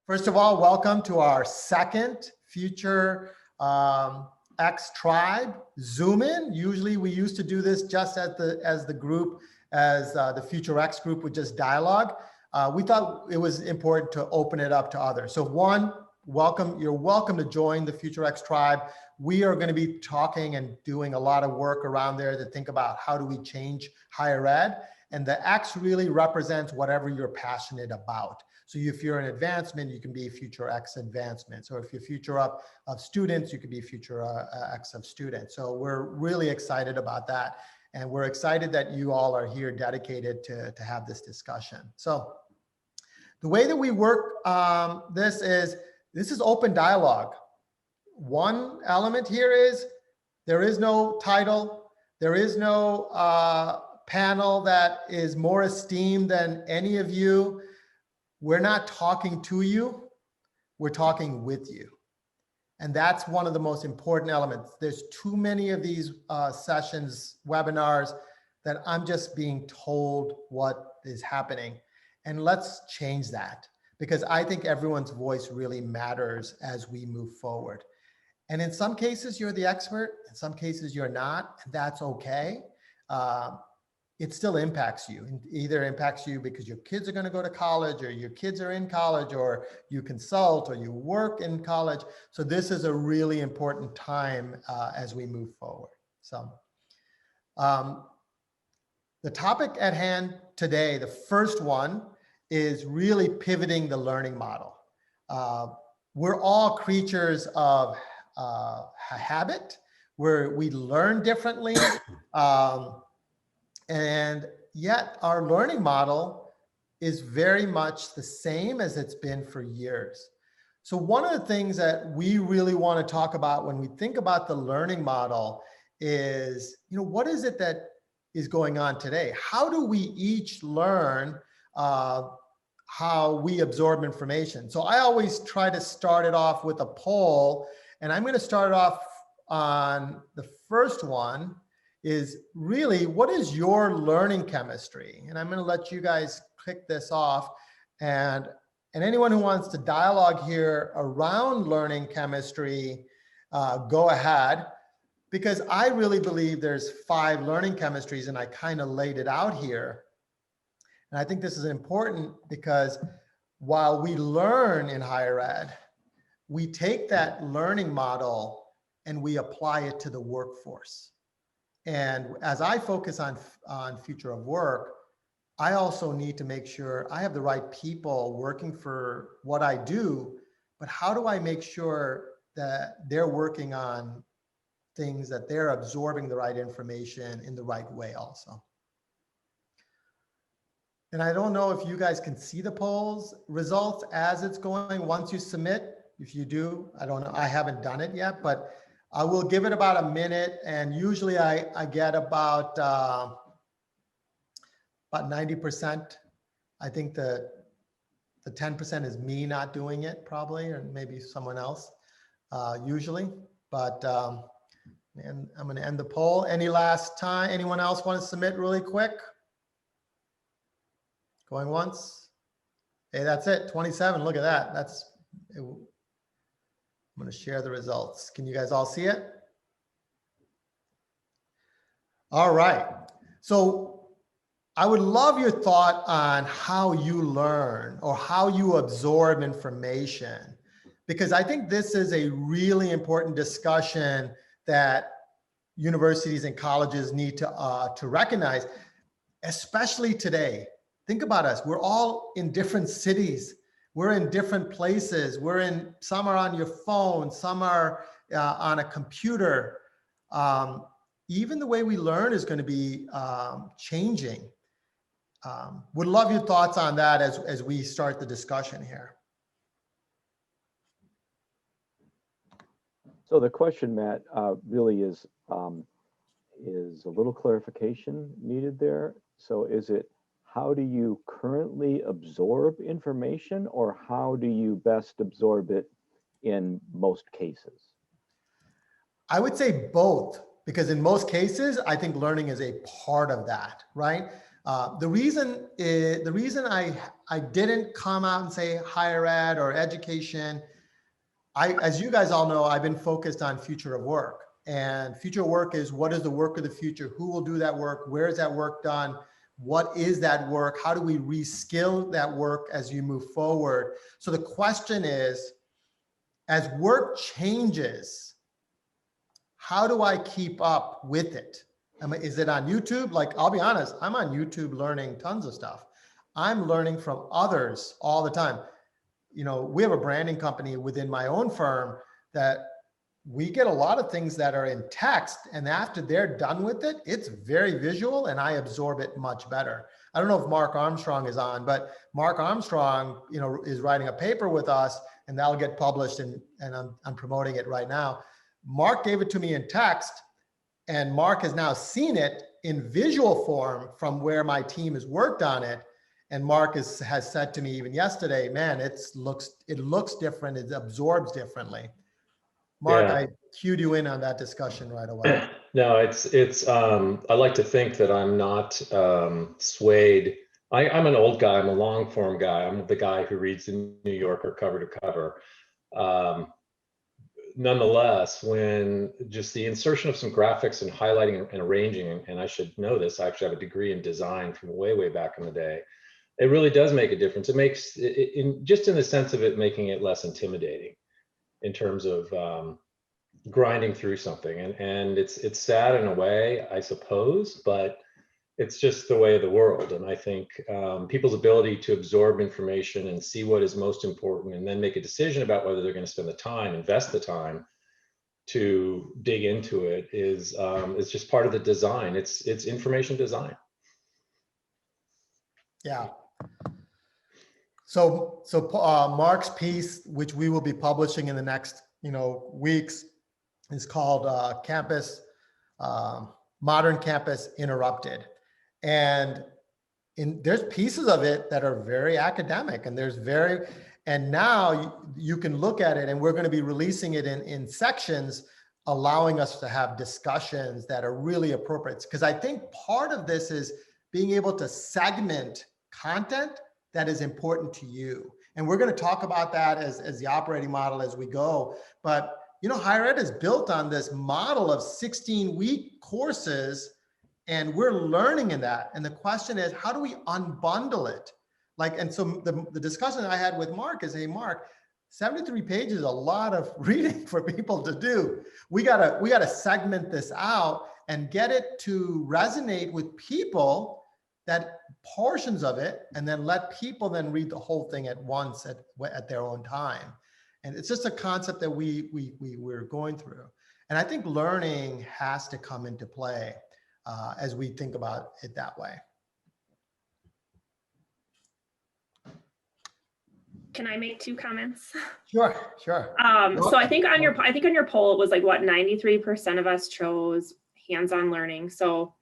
First of all, welcome to our second FutureX Tribe Zoom in. Usually we used to do this just as the group, the FutureX group would just dialogue. We thought it was important to open it up to others. So one, welcome, you're welcome to join the FutureX Tribe. We are going to be talking and doing a lot of work around there to think about how do we change higher ed. And the X really represents whatever you're passionate about. So if you're an advancement, you can be FutureX advancement. So if you're future up of students, you could be FutureX of students. So we're really excited about that. And we're excited that you all are here dedicated to have this discussion. So the way that we work this is open dialogue. One element here is there is no title. There is no panel that is more esteemed than any of you. We're not talking to you, we're talking with you. And that's one of the most important elements. There's too many of these sessions, webinars, that I'm just being told what is happening. And let's change that, because I think everyone's voice really matters as we move forward. And in some cases, you're the expert. In some cases, you're not. And that's okay. It still impacts you. It either impacts you because your kids are going to go to college, or your kids are in college, or you consult, or you work in college. So this is a really important time as we move forward. So the topic at hand today, the first one, is really pivoting the learning model. We're all creatures of habit, where we learn differently. And yet our learning model is very much the same as it's been for years. So one of the things that we really want to talk about when we think about the learning model is, what is it that is going on today? How do we each learn how we absorb information? So I always try to start it off with a poll, and I'm going to start off on the first one. Is really, what is your learning chemistry? And I'm going to let you guys click this off. And anyone who wants to dialogue here around learning chemistry, go ahead, because I really believe there's 5 learning chemistries, and I kind of laid it out here. And I think this is important because while we learn in higher ed, we take that learning model and we apply it to the workforce. And as I focus on future of work, I also need to make sure I have the right people working for what I do, but how do I make sure that they're working on things, that they're absorbing the right information in the right way also. And I don't know if you guys can see the polls results as it's going once you submit. If you do, I don't know, I haven't done it yet, but I will give it about a minute, and usually I get about 90%. I think the 10% is me not doing it probably, or maybe someone else usually. But and I'm going to end the poll. Any last time? Anyone else want to submit really quick? Going once. Hey, that's it. 27. Look at that. That's it. I'm going to share the results. Can you guys all see it? All right. So I would love your thought on how you learn or how you absorb information, because I think this is a really important discussion that universities and colleges need to recognize, especially today. Think about us. We're all in different cities. We're in different places. Some are on your phone, some are on a computer. Even the way we learn is going to be changing. Would love your thoughts on that as we start the discussion here. So the question, Matt, really is a little clarification needed there. So is it, how do you currently absorb information, or how do you best absorb it in most cases? I would say both, because in most cases, I think learning is a part of that, right? The reason I didn't come out and say higher ed or education, as you guys all know, I've been focused on future of work. And future work is, what is the work of the future? Who will do that work? Where is that work done? What is that work? How do we reskill that work as you move forward? So the question is, as work changes, how do I keep up with it? I mean, is it on YouTube? Like, I'll be honest, I'm on YouTube learning tons of stuff. I'm learning from others all the time. You know, we have a branding company within my own firm that we get a lot of things that are in text, and after they're done with it, it's very visual and I absorb it much better. I don't know if Mark Armstrong is on, but Mark Armstrong, you know, is writing a paper with us, and that'll get published, and I'm promoting it right now. Mark gave it to me in text, and Mark has now seen it in visual form from where my team has worked on it. And Mark has said to me even yesterday, man, it looks different, it absorbs differently. Mark, Yeah. I cued you in on that discussion right away. No, I like to think that I'm not swayed. I'm an old guy, I'm a long form guy. I'm the guy who reads the New Yorker cover to cover. Nonetheless, when just the insertion of some graphics and highlighting and arranging, and I should know this, I actually have a degree in design from way back in the day. It really does make a difference. It makes just in the sense of it making it less intimidating in terms of grinding through something, and it's sad in a way, I suppose, but it's just the way of the world. And I think people's ability to absorb information and see what is most important, and then make a decision about whether they're going to spend the time, invest the time to dig into it, is just part of the design. It's information design. Yeah. So Mark's piece, which we will be publishing in the next weeks, is called Modern Campus Interrupted. And there's pieces of it that are very academic, and now you can look at it, and we're going to be releasing it in sections, allowing us to have discussions that are really appropriate. Because I think part of this is being able to segment content that is important to you. And we're going to talk about that as the operating model as we go. But higher ed is built on this model of 16-week courses, and we're learning in that. And the question is, how do we unbundle it? And so the discussion I had with Mark is, hey, Mark, 73 pages is a lot of reading for people to do. We gotta segment this out and get it to resonate with people, that portions of it, and then let people then read the whole thing at once at their own time. And it's just a concept that we're going through. And I think learning has to come into play as we think about it that way. Can I make 2 comments? Sure. So I think on your poll, it was like, what, 93% of us chose hands-on learning. So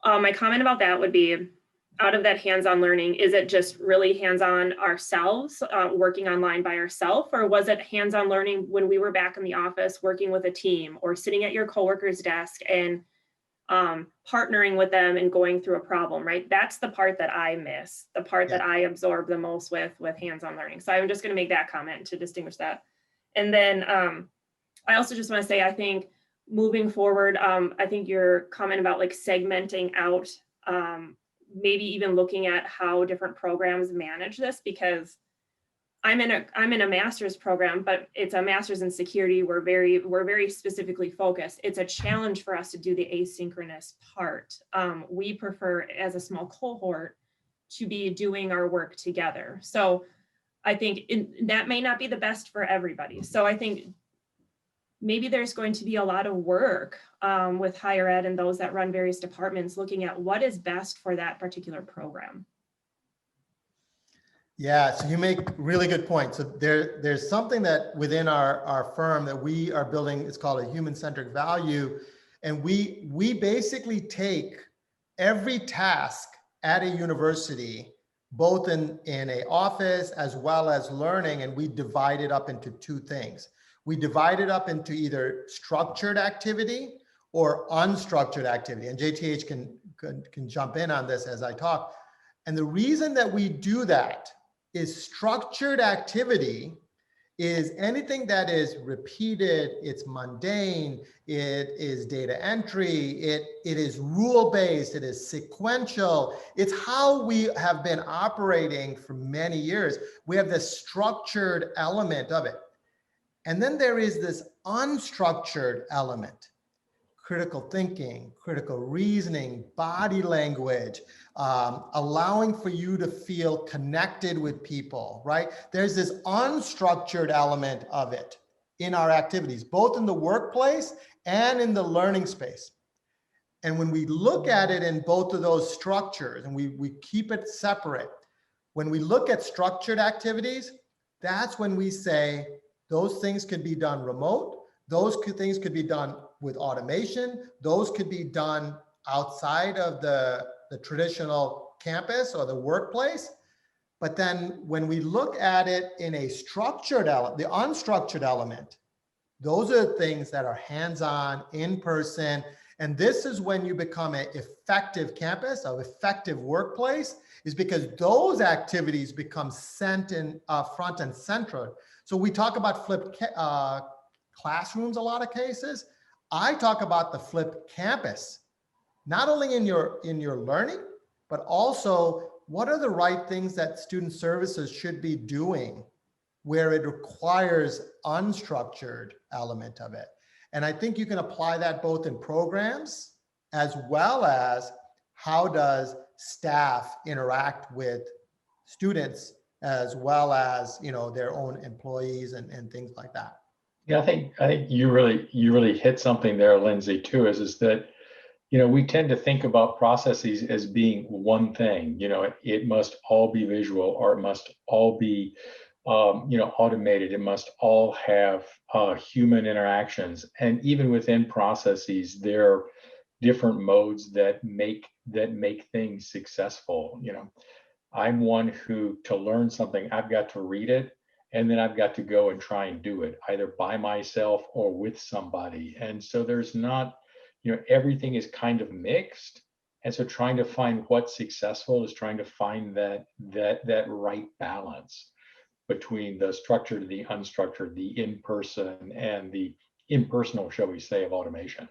my comment about that would be, out of that hands-on learning, is it just really hands-on ourselves, working online by ourselves, or was it hands-on learning when we were back in the office working with a team, or sitting at your coworker's desk and partnering with them and going through a problem, right? That's the part that I miss, the part that I absorb the most with hands-on learning. So I'm just going to make that comment to distinguish that. And then I also just want to say, I think moving forward, I think your comment about like segmenting out, maybe even looking at how different programs manage this, because I'm in a master's program, but it's a master's in security. We're very specifically focused. It's a challenge for us to do the asynchronous part. We prefer, as a small cohort, to be doing our work together. So I think that may not be the best for everybody. So I think maybe there's going to be a lot of work with higher ed and those that run various departments, looking at what is best for that particular program. Yeah, so you make really good points. So there's something that within our firm that we are building, it's called a human-centric value. And we basically take every task at a university, both in a office as well as learning, and we divide it up into 2 things. We divide it up into either structured activity or unstructured activity. And JTH can can jump in on this as I talk. And the reason that we do that is structured activity is anything that is repeated, it's mundane, it is data entry, it is rule-based, it is sequential. It's how we have been operating for many years. We have this structured element of it. And then there is this unstructured element. Critical thinking, critical reasoning, body language, allowing for you to feel connected with people, right? There's this unstructured element of it in our activities, both in the workplace and in the learning space. And when we look at it in both of those structures, and we keep it separate, when we look at structured activities, that's when we say those things could be done remote, those things could be done with automation, those could be done outside of the traditional campus or the workplace. But then when we look at it in a structured element, the unstructured element, those are the things that are hands-on, in person. And this is when you become an effective campus, an effective workplace, is because those activities become front and center. So we talk about flipped classrooms a lot of cases. I talk about the flipped campus, not only in your learning, but also what are the right things that student services should be doing where it requires unstructured element of it. And I think you can apply that both in programs as well as how does staff interact with students as well as, you know, their own employees and things like that. Yeah, I think you really hit something there, Lindsey, too, is that, you know, we tend to think about processes as being one thing. You know, it must all be visual, or it must all be, you know, automated. It must all have human interactions. And even within processes, there are different modes that make things successful. You know, I'm one who, to learn something, I've got to read it, and then I've got to go and try and do it either by myself or with somebody. And so there's not, you know, everything is kind of mixed. And so trying to find what's successful is trying to find that right balance between the structured, the unstructured, the in-person, and the impersonal, shall we say, of automation.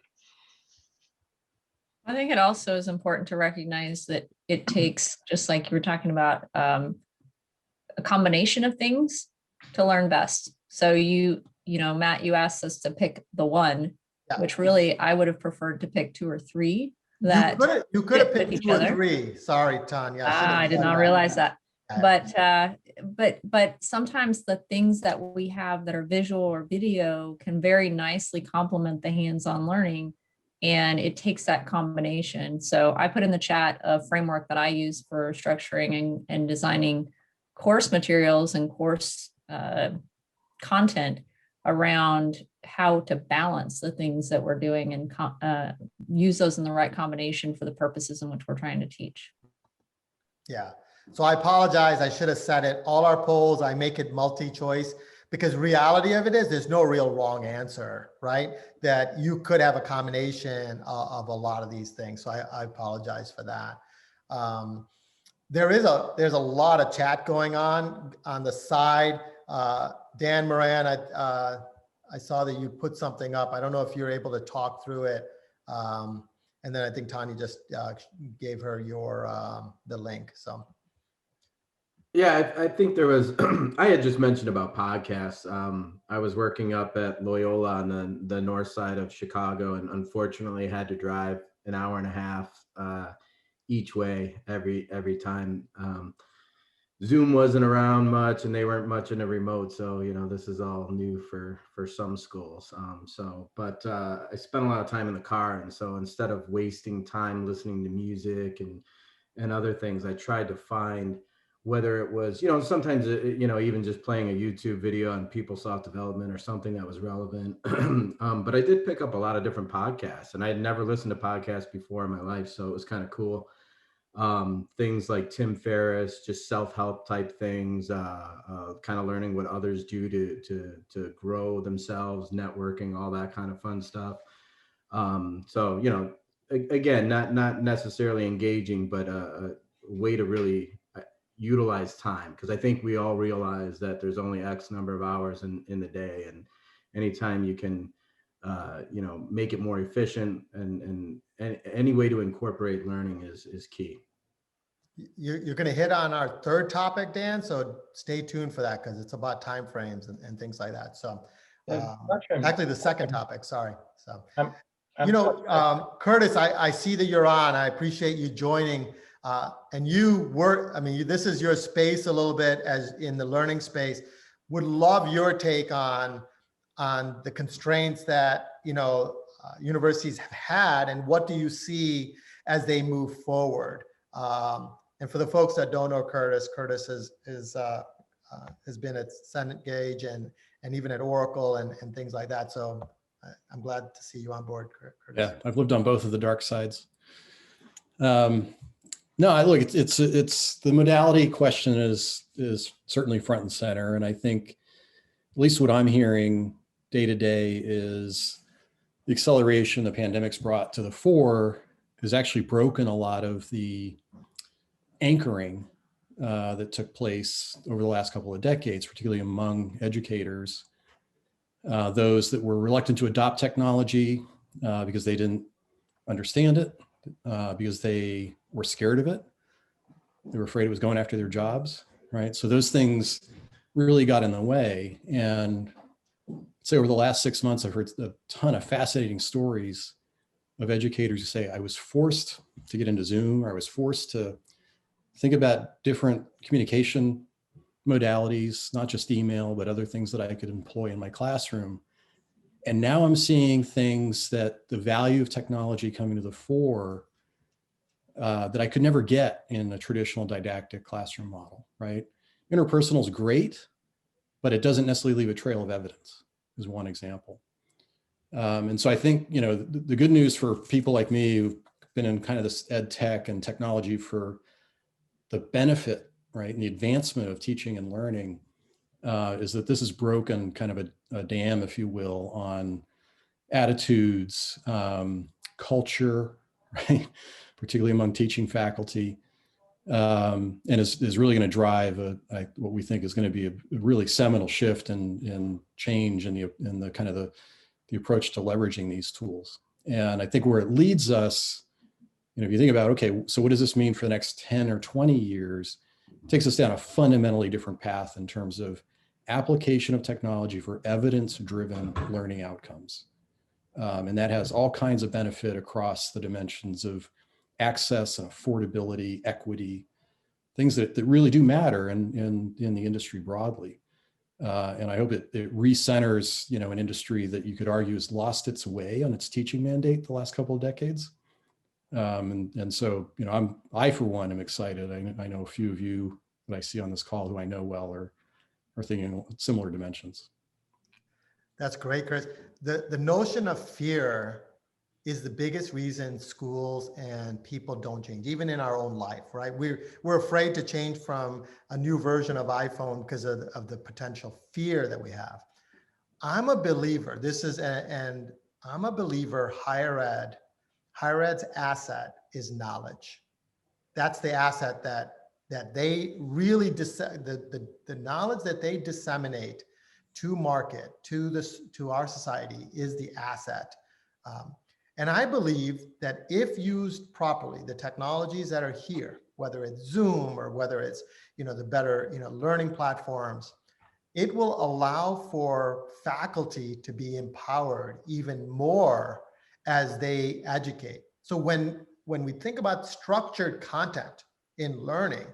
I think it also is important to recognize that it takes, just like you were talking about, a combination of things to learn best. So you know, Matt, you asked us to pick the one, Yeah. which really I would have preferred to pick 2 or 3 that you could have fit picked with 2 each or other. 3. Sorry, Tawnya. I did not realize that. But sometimes the things that we have that are visual or video can very nicely complement the hands-on learning, and it takes that combination. So I put in the chat a framework that I use for structuring and designing course materials and course content around how to balance the things that we're doing and use those in the right combination for the purposes in which we're trying to teach. Yeah. So I apologize. I should have said it. All our polls, I make it multi-choice because reality of it is there's no real wrong answer, right? That you could have a combination of a lot of these things. So I apologize for that. There's a lot of chat going on the side. Dan Moran, I saw that you put something up. I don't know if you're able to talk through it. And then I think Tawnya just gave her the link. So. Yeah, I think there was, I had just mentioned about podcasts. I was working up at Loyola on the north side of Chicago, and unfortunately had to drive an hour and a half each way every time. Zoom wasn't around much, and they weren't much in a remote. So, you know, this is all new for some schools. But I spent a lot of time in the car. And so instead of wasting time listening to music and other things, I tried to find, whether it was, you know, sometimes, you know, even just playing a YouTube video on PeopleSoft development or something that was relevant. But I did pick up a lot of different podcasts, and I had never listened to podcasts before in my life. So it was kind of cool. Things like Tim Ferriss, just self-help type things, kind of learning what others do to grow themselves, networking, all that kind of fun stuff. So, you know, again, not necessarily engaging, but a way to really utilize time. Because I think we all realize that there's only X number of hours in the day, and anytime you can, make it more efficient, and any way to incorporate learning is key. You're going to hit on our third topic, Dan, so stay tuned for that because it's about timeframes and things like that. So actually the second topic, sorry. So, Curtis, I see that you're on. I appreciate you joining. And this is your space a little bit as in the learning space. Would love your take on the constraints that, universities have had, and what do you see as they move forward? And for the folks that don't know Curtis has been at Cengage and even at Oracle and things like that. So I'm glad to see you on board, Curtis. Yeah, I've lived on both of the dark sides. No, look, it's the modality question is certainly front and center, and I think at least what I'm hearing day to day is the acceleration the pandemic's brought to the fore has actually broken a lot of the anchoring that took place over the last couple of decades, particularly among educators, those that were reluctant to adopt technology because they didn't understand it, because they were scared of it. They were afraid it was going after their jobs, right? So those things really got in the way. And say over the last 6 months, I've heard a ton of fascinating stories of educators who say, I was forced to get into Zoom, or I was forced to think about different communication modalities, not just email, but other things that I could employ in my classroom. And now I'm seeing things that the value of technology coming to the fore that I could never get in a traditional didactic classroom model, right? Interpersonal is great, but it doesn't necessarily leave a trail of evidence, is one example. And so I think, the good news for people like me who've been in kind of this ed tech and technology for the benefit, right, and the advancement of teaching and learning is that this has broken kind of a dam, if you will, on attitudes, culture, right, particularly among teaching faculty, and is really going to drive what we think is going to be a really seminal shift in change in the kind of the approach to leveraging these tools. And I think where it leads us, if you think about, okay, so what does this mean for the next 10 or 20 years? It takes us down a fundamentally different path in terms of application of technology for evidence-driven learning outcomes. And that has all kinds of benefit across the dimensions of access and affordability, equity, things that really do matter in the industry broadly. And I hope it recenters, an industry that you could argue has lost its way on its teaching mandate the last couple of decades. And so, I for one am excited. I know a few of you that I see on this call who I know well are thinking similar dimensions. That's great, Chris. The notion of fear is the biggest reason schools and people don't change, even in our own life, right? We're afraid to change from a new version of iPhone because of the potential fear that we have. I'm a believer, I'm a believer higher ed's asset is knowledge. That's the asset that they really, the knowledge that they disseminate to market, to our society is the asset. And I believe that if used properly, the technologies that are here, whether it's Zoom or whether it's, the better, learning platforms, it will allow for faculty to be empowered even more as they educate. So when we think about structured content in learning,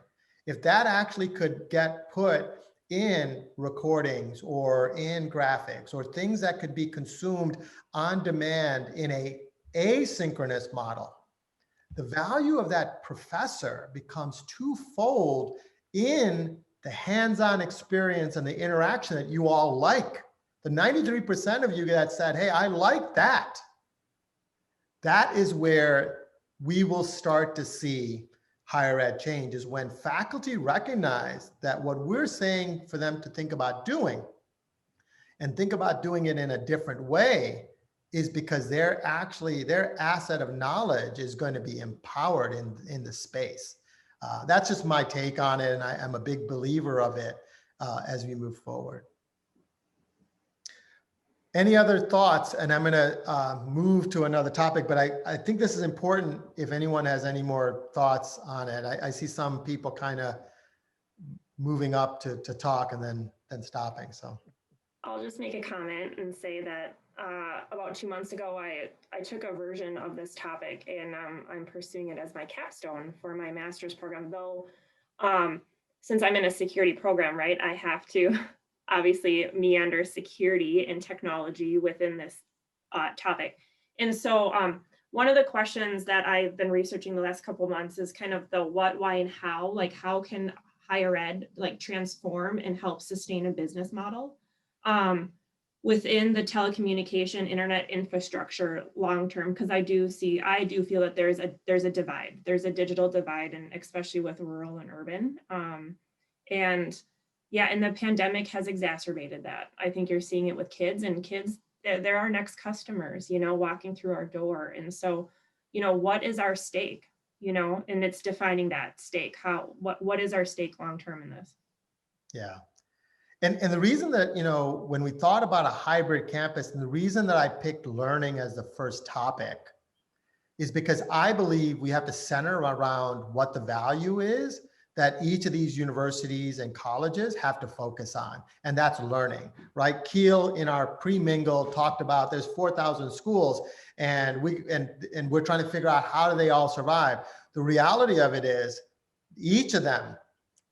if that actually could get put in recordings or in graphics or things that could be consumed on demand in a asynchronous model, the value of that professor becomes twofold in the hands-on experience and the interaction that you all like. The 93% of you that said, hey, I like that. That is where we will start to see higher ed change, is when faculty recognize that what we're saying for them to think about doing and think about doing it in a different way is because their asset of knowledge is going to be empowered in the space. That's just my take on it, and I'm a big believer of it as we move forward. Any other thoughts? And I'm going to move to another topic, but I think this is important if anyone has any more thoughts on it. I see some people kind of moving up to talk and then stopping. So I'll just make a comment and say that about 2 months ago, I took a version of this topic, and I'm pursuing it as my capstone for my master's program. Though, since I'm in a security program, right, I have to obviously meander security and technology within this topic. And so one of the questions that I've been researching the last couple of months is kind of the what, why, and how. Like, how can higher ed like transform and help sustain a business model within the telecommunication internet infrastructure long term? Because I do feel that there's a divide. There's a digital divide, and especially with rural and urban. And the pandemic has exacerbated that. I think you're seeing it with kids, and kids, they're our next customers, walking through our door. And so, what is our stake? And it's defining that stake. What is our stake long term in this? Yeah. And the reason that, when we thought about a hybrid campus, and the reason that I picked learning as the first topic is because I believe we have to center around what the value is that each of these universities and colleges have to focus on, and that's learning, right? Keel in our pre-mingle talked about there's 4,000 schools, and we're trying to figure out how do they all survive. The reality of it is each of them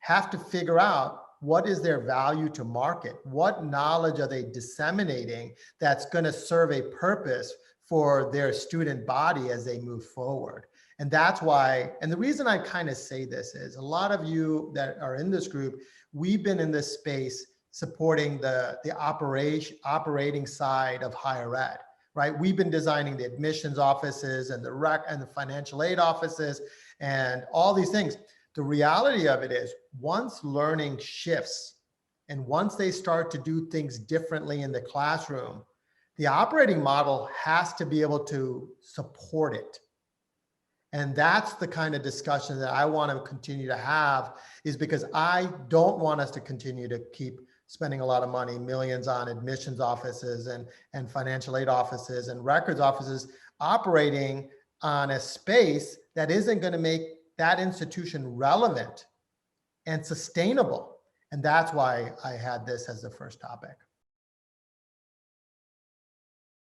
have to figure out what is their value to market, what knowledge are they disseminating that's going to serve a purpose for their student body as they move forward. And that's why, and the reason I kind of say this is a lot of you that are in this group, we've been in this space supporting the operating side of higher ed, right? We've been designing the admissions offices and the financial aid offices and all these things. The reality of it is once learning shifts and once they start to do things differently in the classroom, the operating model has to be able to support it. And that's the kind of discussion that I want to continue to have, is because I don't want us to continue to keep spending a lot of money, millions on admissions offices and financial aid offices and records offices operating on a space that isn't going to make that institution relevant and sustainable. And that's why I had this as the first topic.